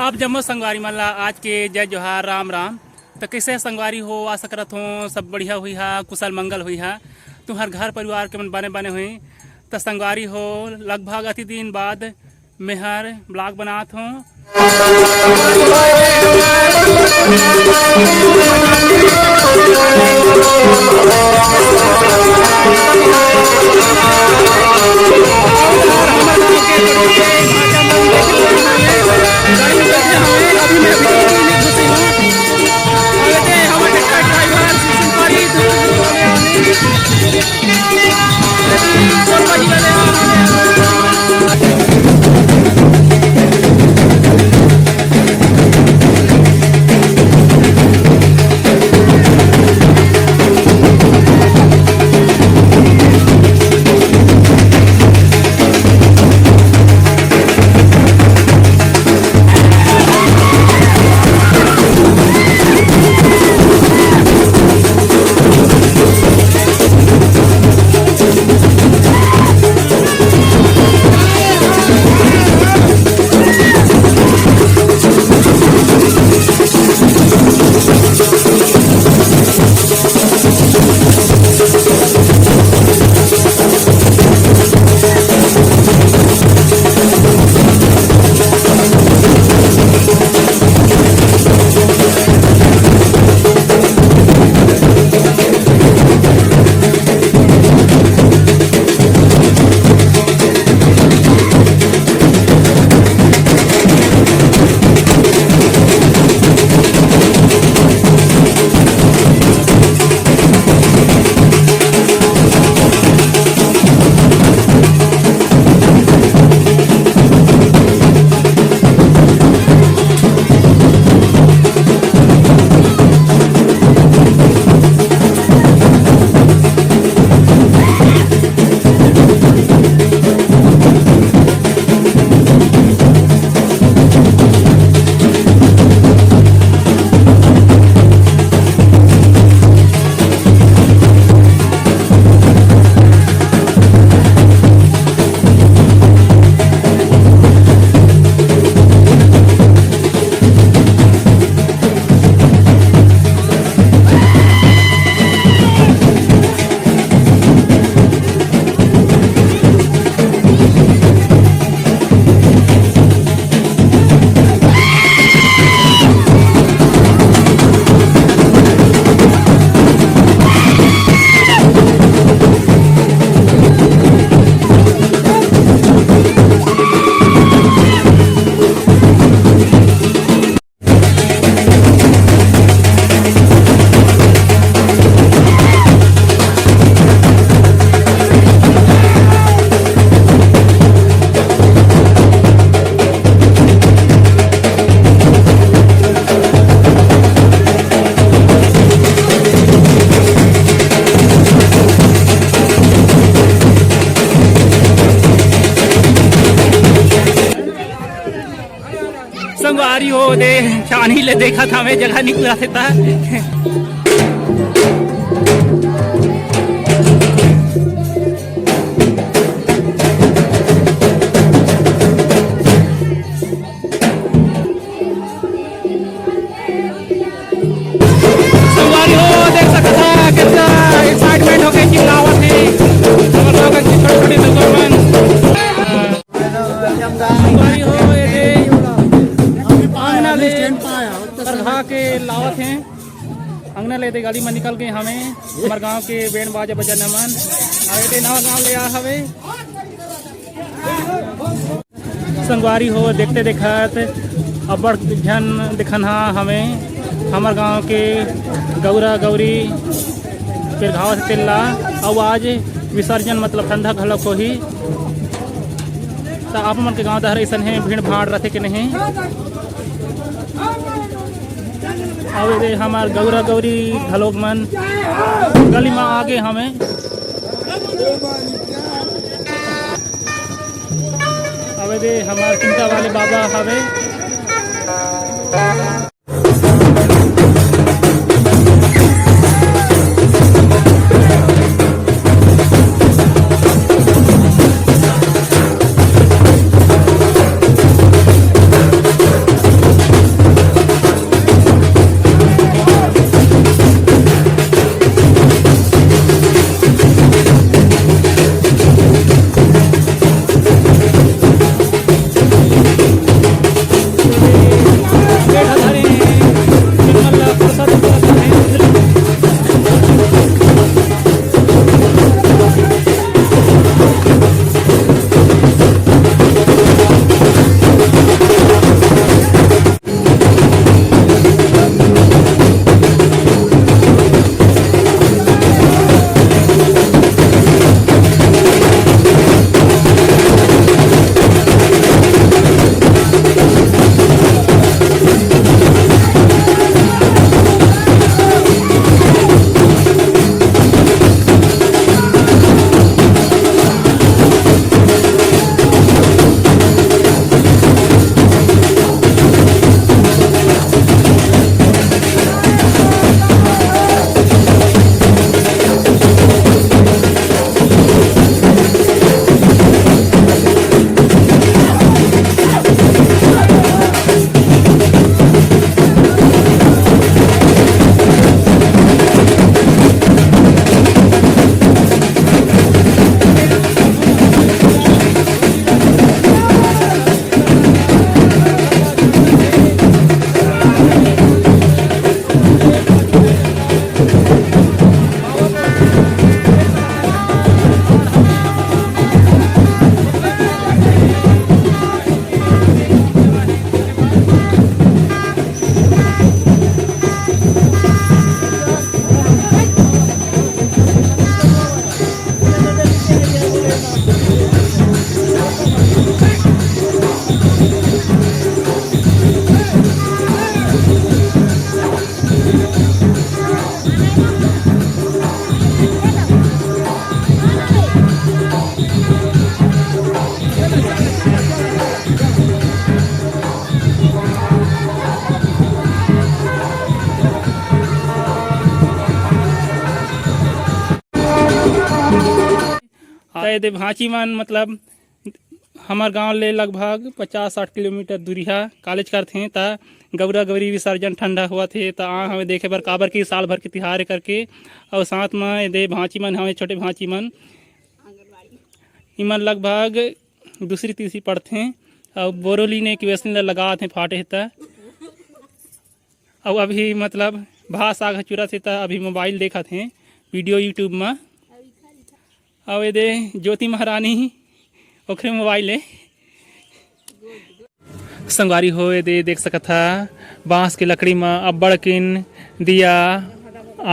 आप जम्मो संगवारी मन ला आज के जय जोहार राम राम। तो कैसे संगवारी हो, आशा करत हो सब बढ़िया हुई है, कुशल मंगल हुई है। तुम्हार घर परिवार के मन बने बने हुई। तो संगवारी हो लगभग अति दिन बाद मेहर ब्लॉग बनात हूँ। संगवारी हो दे छानी ले देखा था मैं जगह नहीं पूरा था। संगवारी हो देख सकता था कितना एक्साइटमेंट हो गई कि लावत है छोटे दुकान। संगवारी हो के लावत हैं अंगना ले दे गाड़ी में निकल गए हमें हमारे गांव के बैंड बाजा बजाने मन आगे नवा गांव ले आ हवे। संगवारी हो देखते देखत अब्बड़ झन दिखन हा हमें हमारे गांव के गौरा गौरी फिर घाव से तिल्ला और आज विसर्जन मतलब ठंडा घलक हो ही। तो आप मन के गाँव दहर ऐसा है भीड़ भाड़ रहते कि नहीं। अब हमार गौरा गौरी घलोक मन गली में आगे हमें अब हमार चिंता वाले बाबा हवे। दे भांची मन मतलब हमार गांव ले लगभग 50-60 किलोमीटर दूरी है कॉलेज करथे ता गौरा गौरी विसर्जन ठंडा हुआ थे ता हमें देखे बर काबर की साल भर के तिहार करके और साथ में दे भांची मन हमें छोटे भांची मन इमन लगभग दूसरी तीसरी पढ़थे और बोरोली ने क्वेश्चन लगा थे फाटे ता और अभी मतलब भास आग चुरा थे ता अभी मोबाइल देखा थे वीडियो यूट्यूब में और ये दे ज्योति महारानी ओखरे मोबाइल है संगवारी हो दे देख सकत था बांस के लकड़ी में अब्बड़ किन दिया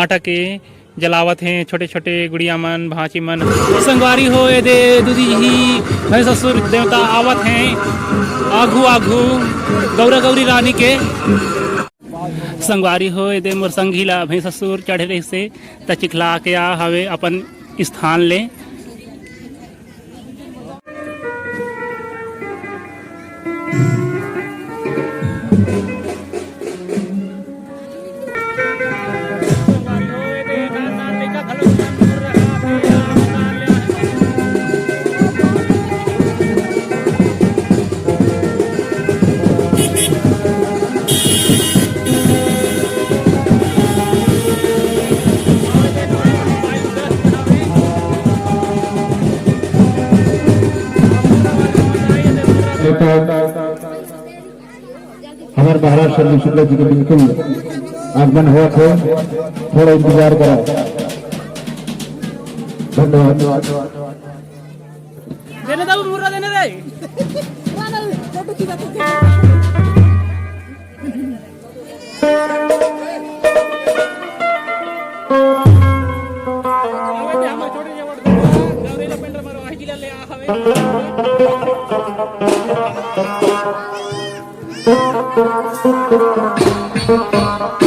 आटा के जलावत हैं छोटे छोटे गुड़िया मन भांची मन संगवारी हो दे दूधी ही भैंस ससुर देवता आवत हैं आघू आघू गौरा गौरी रानी के संगवारी हो दे मोर संगी ला भैंस ससुर चढ़े रही से त चिखला के आ हवे अपन स्थान ले हमारे महाराज शर्मा शुक्ला जी के बिल्कुल आगमन हुआ थे थोड़ा इंतजार करा धन्यवाद देने दो मुर्रा देने दे Thank you.